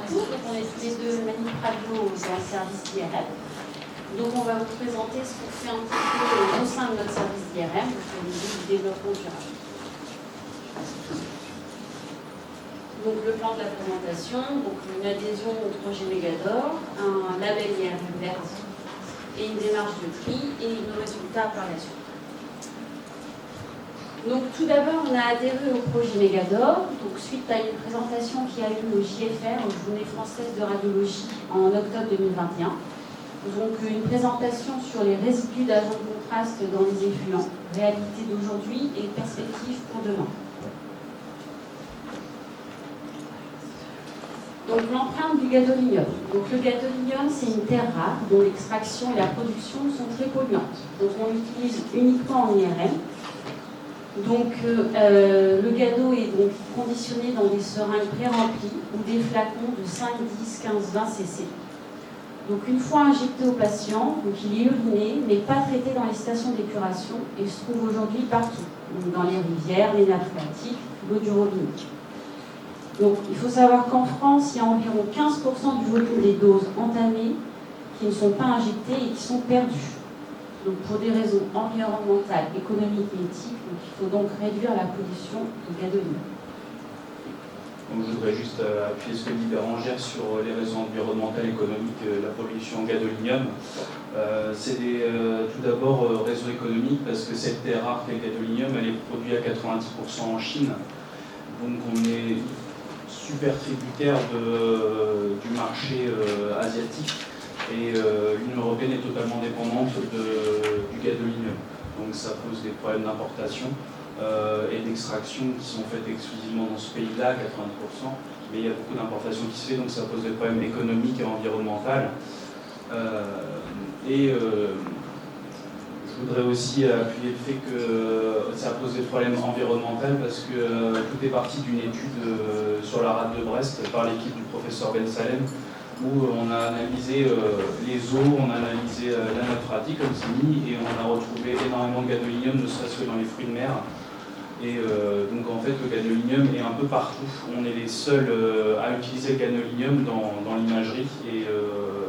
Bonjour, donc on est tous les deux Manip Radio dans le service d'IRM. Donc on va vous présenter ce qu'on fait un petit peu au sein de notre service d'IRM, au niveau du développement durable. Donc le plan de la présentation, donc une adhésion au projet Mégador, un label IRM vert et une démarche de tri et nos résultats par la suite. Donc tout d'abord, on a adhéré au projet Mégador, donc suite à une présentation qui a eu au JFR, aux Journées françaises de radiologie, en octobre 2021. Donc une présentation sur les résidus d'agents de contraste dans les effluents, réalité d'aujourd'hui et perspectives pour demain. Donc l'empreinte du gadolinium. Donc le gadolinium, c'est une terre rare dont l'extraction et la production sont très polluantes. Donc on l'utilise uniquement en IRM. Donc le gado est donc conditionné dans des seringues pré-remplies ou des flacons de 5, 10, 15, 20 cc. Donc une fois injecté au patient, donc il est uriné, mais pas traité dans les stations d'épuration et se trouve aujourd'hui partout, donc dans les rivières, les nappes phréatiques, l'eau du robinet. Donc il faut savoir qu'en France, il y a environ 15% du volume des doses entamées qui ne sont pas injectées et qui sont perdues. Donc pour des raisons environnementales, économiques et éthiques, donc il faut donc réduire la pollution du gadolinium. Donc je voudrais juste appuyer ce que dit Bérangère sur les raisons environnementales, économiques, la pollution au gadolinium. C'est tout d'abord raison économique parce que cette terre rare qu'est le gadolinium, elle est produite à 90% en Chine. Donc on est super tributaire du marché asiatique. Et l'Union européenne est totalement dépendante du gadolinium. Donc ça pose des problèmes d'importation et d'extraction qui sont faites exclusivement dans ce pays-là, 80%. Mais il y a beaucoup d'importations qui se fait, donc ça pose des problèmes économiques et environnementaux. Je voudrais aussi appuyer le fait que ça pose des problèmes environnementaux parce que tout est parti d'une étude sur la rade de Brest par l'équipe du professeur Ben Salem, où on a analysé les eaux, on a analysé la nappe phréatique, comme c'est mis, et on a retrouvé énormément de gadolinium, ne serait-ce que dans les fruits de mer. Et donc en fait, le gadolinium est un peu partout. On est les seuls à utiliser le gadolinium dans l'imagerie, et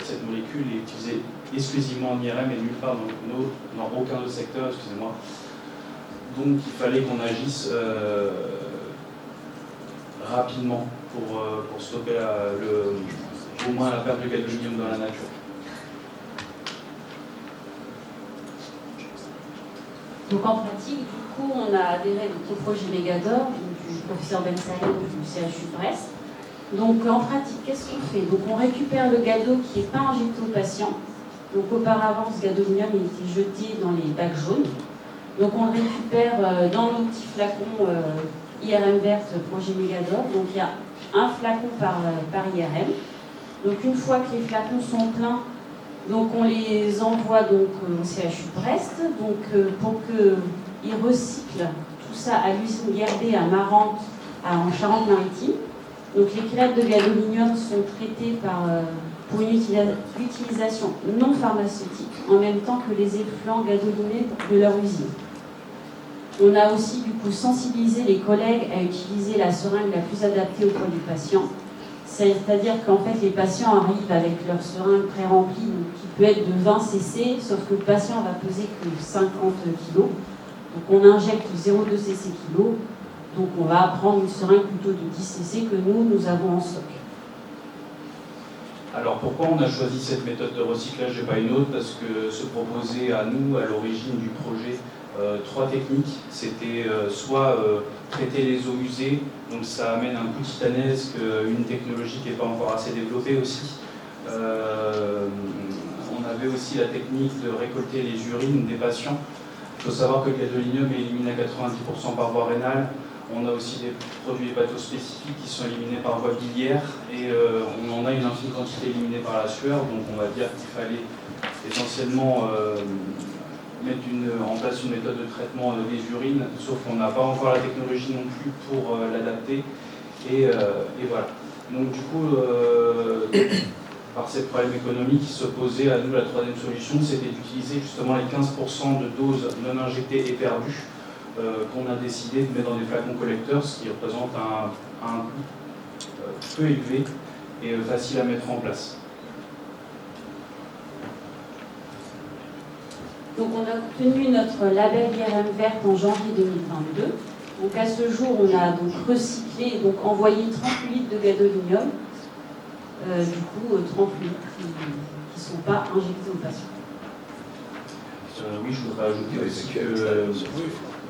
cette molécule est utilisée exclusivement en IRM et nulle part dans aucun autre secteur, excusez-moi. Donc il fallait qu'on agisse rapidement pour stopper au moins la perte de gadolinium dans la nature. Donc en pratique, du coup, on a adhéré au projet Mégador du professeur Ben Salem du CHU Brest. Donc en pratique, qu'est-ce qu'on fait? Donc on récupère le gado qui n'est pas injecté au patient. Donc auparavant, ce gadolinium il était jeté dans les bacs jaunes. Donc on le récupère dans nos petits flacons IRM verte projet Mégador. Donc il y a un flacon par IRM. Donc une fois que les flacons sont pleins, donc on les envoie donc au CHU Brest, donc pour qu'ils recyclent tout ça à l'usine Guerbet à Marante, en Charente-Maritime. Donc les crêpes de gadolinium sont traitées pour une utilisation non pharmaceutique, en même temps que les effluents gadolinés de leur usine. On a aussi du coup sensibilisé les collègues à utiliser la seringue la plus adaptée au poids du patient. C'est-à-dire qu'en fait, les patients arrivent avec leur seringue pré-remplie, qui peut être de 20 cc, sauf que le patient va peser que 50 kg. Donc on injecte 0,2 cc kg. Donc on va prendre une seringue plutôt de 10 cc que nous avons en stock. Alors pourquoi on a choisi cette méthode de recyclage et pas une autre? Parce que se proposait à nous, à l'origine du projet, trois techniques. C'était soit traiter les eaux usées, donc ça amène un coût titanesque, une technologie qui n'est pas encore assez développée aussi. On avait aussi la technique de récolter les urines des patients. Il faut savoir que le gadolinium est éliminé à 90% par voie rénale. On a aussi des produits hépatospécifiques qui sont éliminés par voie biliaire et on en a une infime quantité éliminée par la sueur. Donc on va dire qu'il fallait essentiellement mettre en place une méthode de traitement des urines, sauf qu'on n'a pas encore la technologie non plus pour l'adapter. Et voilà. Donc du coup, par ces problèmes économiques qui s'opposaient à nous, la troisième solution, c'était d'utiliser justement les 15% de doses non injectées et perdues qu'on a décidé de mettre dans des flacons collecteurs, ce qui représente un coût peu élevé et facile à mettre en place. Donc on a obtenu notre label IRM verte en janvier 2022. Donc à ce jour, on a donc recyclé et donc envoyé 38 litres de gadolinium. Du coup, 38 litres qui ne sont pas injectés aux patients. Oui, je voudrais ajouter aussi que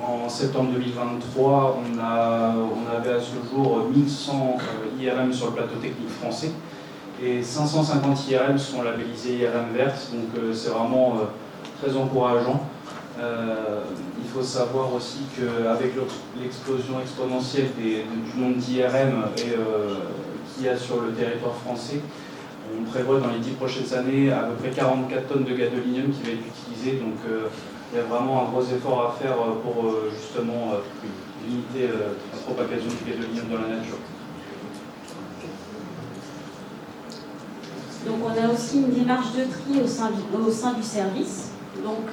en septembre 2023, on avait à ce jour 1100 IRM sur le plateau technique français et 550 IRM sont labellisés IRM verte, donc c'est vraiment très encourageant. Il faut savoir aussi qu'avec l'explosion exponentielle du nombre d'IRM qu'il y a sur le territoire français, on prévoit dans les 10 prochaines années à peu près 44 tonnes de gadolinium qui va être utilisé. Donc il y a vraiment un gros effort à faire pour justement limiter la propagation du gadolinium dans la nature. Donc on a aussi une démarche de tri au sein du service. Donc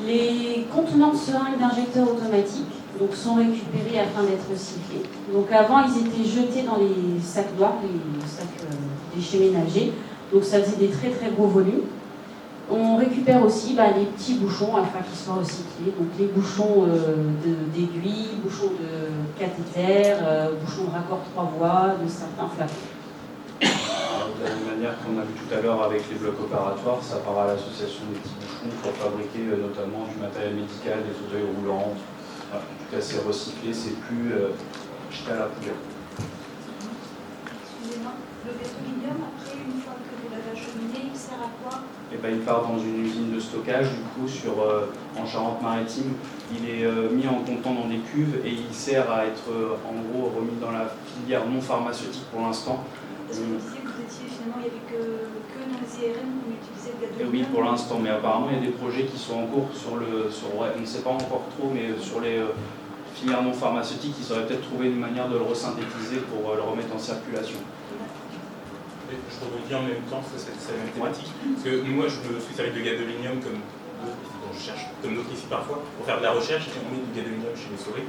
les contenants de seringues d'injecteurs automatiques sont récupérés afin d'être recyclés. Donc avant ils étaient jetés dans les sacs noirs, les sacs déchets ménagers. Donc ça faisait des très très gros volumes. On récupère aussi les petits bouchons afin qu'ils soient recyclés. Donc les bouchons d'aiguilles, bouchons de cathéter, bouchons de raccord 3 voies, de certains flacons. De la même manière qu'on a vu tout à l'heure avec les blocs opératoires, ça part à l'association des petits bouchons pour fabriquer notamment du matériel médical, des fauteuils roulants. Voilà, en tout cas, c'est recyclé, c'est plus jeté à la poubelle. Excusez-moi, le gadolinium, après, une fois que vous l'avez acheminé, il sert à quoi? Et il part dans une usine de stockage, du coup, en Charente-Maritime. Il est mis en contenant dans des cuves et il sert à être, en gros, remis dans la filière non pharmaceutique pour l'instant. Parce que vous disiez que vous étiez, finalement, il n'y avait que dans les IRM qu'on utilisait le gadolinium. Oui, pour l'instant, mais apparemment, il y a des projets qui sont en cours on ne sait pas encore trop, mais sur les filières non pharmaceutiques, ils auraient peut-être trouvé une manière de le resynthétiser pour le remettre en circulation. Je rebondis en même temps, parce que c'est la même thématique. Parce que moi, je me suis servi de gadolinium comme d'autres ici parfois, pour faire de la recherche, et on met du gadolinium chez les souris.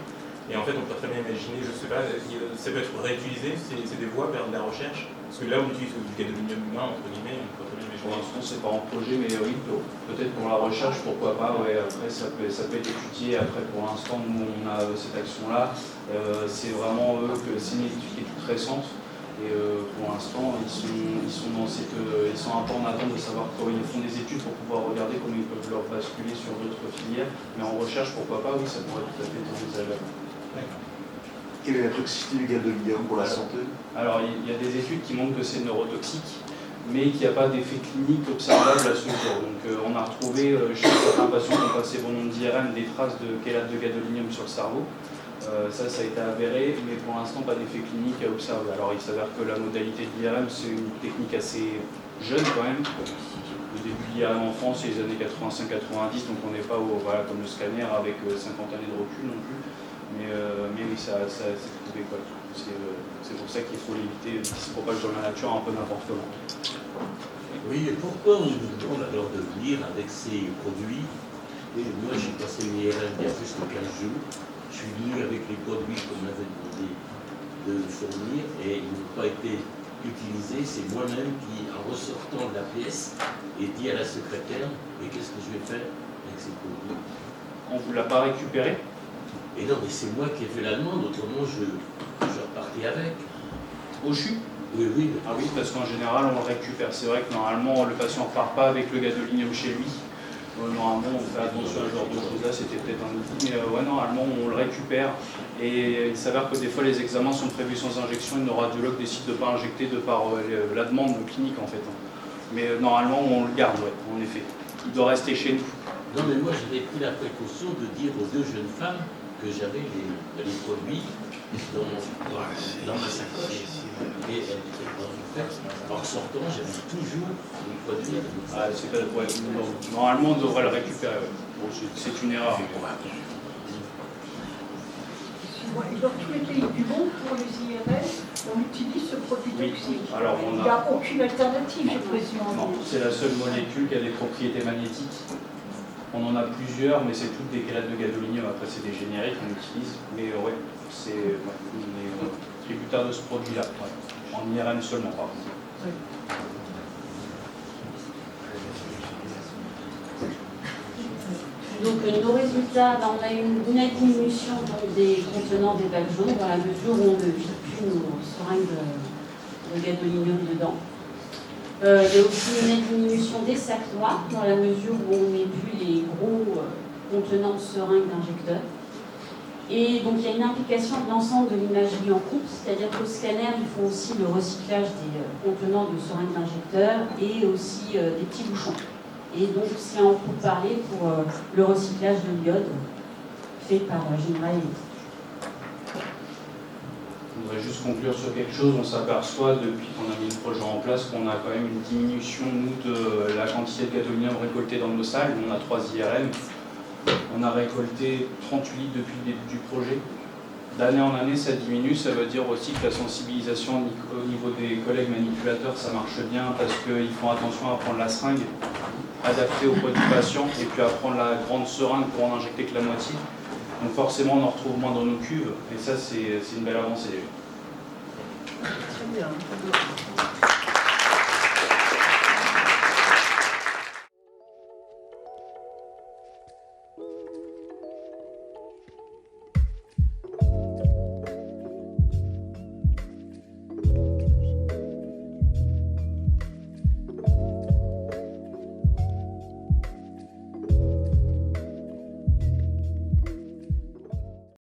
Et en fait, on peut très bien imaginer, je ne sais pas, ça peut être réutilisé, c'est des voies vers de la recherche. Parce que là, on utilise du gadolinium humain, entre guillemets, on peut très bien imaginer. Pour l'instant, c'est pas en projet, mais oui, peut-être pour la recherche, pourquoi pas. Ouais, après, ça peut être étudié. Après, pour l'instant, nous, on a cette action-là. C'est vraiment c'est une étude qui est toute récente. Et pour l'instant, ils sont un peu en attente de savoir comment ils font des études pour pouvoir regarder comment ils peuvent leur basculer sur d'autres filières. Mais en recherche, pourquoi pas, oui, ça pourrait tout à fait être envisageable. Quelle est la toxicité du gadolinium pour la santé? Alors, il y a des études qui montrent que c'est neurotoxique, mais qu'il n'y a pas d'effet clinique observable à ce jour. Donc, on a retrouvé chez certains patients qui ont passé bon nombre d'IRM des traces de chélate de gadolinium sur le cerveau. Ça a été avéré, mais pour l'instant, pas d'effet clinique à observer. Alors, il s'avère que la modalité de l'IRM, c'est une technique assez jeune quand même. Le début de l'IRM en France, c'est les années 85-90, donc on n'est pas comme le scanner avec 50 années de recul non plus. Mais oui, ça s'est trouvé quoi. C'est pour ça qu'il faut l'éviter, qu'il se propage dans la nature un peu n'importe comment. Oui, et pourquoi on nous demande alors de venir avec ces produits? Et moi, j'ai passé une IRM il y a plus de 15 jours. Je suis venu avec les produits qu'on m'avait demandé de fournir et ils n'ont pas été utilisés. C'est moi-même qui, en ressortant de la pièce, ai dit à la secrétaire, mais qu'est-ce que je vais faire avec ces produits? On ne vous l'a pas récupéré? Et non, mais c'est moi qui ai fait la demande, autrement je repartais avec. Au CHU? Oui, oui. Ah oui, parce qu'en général, on le récupère. C'est vrai que normalement, le patient ne repart pas avec le gadolinium chez lui. Normalement, on fait attention à ce genre de choses-là, c'était peut-être un outil, mais normalement, on le récupère. Et il s'avère que des fois, les examens sont prévus sans injection, et le radiologue décide de ne pas injecter de par la demande clinique, en fait. Mais normalement, on le garde, ouais, en effet. Il doit rester chez nous. Non, mais moi, j'avais pris la précaution de dire aux 2 jeunes femmes que j'avais les produits dans ma sacoche. Et en fait, en sortant, j'avais toujours les produits. Normalement, on devrait le récupérer. Bon, c'est une erreur. Excuse-moi, et dans tous les pays du monde, pour les IRM, on utilise ce produit toxique. Alors, Il n'y a aucune alternative, je présume. Non, c'est la seule molécule qui a des propriétés magnétiques. On en a plusieurs, mais c'est toutes des chélates de gadolinium. Après, c'est des génériques qu'on utilise. Mais ouais, on est tributaire de ce produit-là. Ouais. en IRM seulement, par contre. Donc nos résultats, on a une nette diminution donc, des contenants des bacs jaunes dans la mesure où on ne vide plus nos seringues de gadolinium dedans. Il y a aussi une nette diminution des sacs noirs dans la mesure où on ne met plus les gros contenants de seringues d'injecteurs. Et donc il y a une implication de l'ensemble de l'imagerie en couple, c'est-à-dire qu'au scanner, ils font aussi le recyclage des contenants de seringues d'injecteurs et aussi des petits bouchons. Et donc c'est en parler pour le recyclage de l'iode fait par General Electric. Je voudrais juste conclure sur quelque chose. On s'aperçoit depuis qu'on a mis le projet en place qu'on a quand même une diminution, nous, de la quantité de gadolinium récolté dans nos salles. On a 3 IRM. On a récolté 38 litres depuis le début du projet. D'année en année, ça diminue. Ça veut dire aussi que la sensibilisation au niveau des collègues manipulateurs, ça marche bien parce qu'ils font attention à prendre la seringue adaptée au poids du patient et puis à prendre la grande seringue pour en injecter que la moitié. Donc forcément, on en retrouve moins dans nos cuves et ça, c'est une belle avancée. Très bien.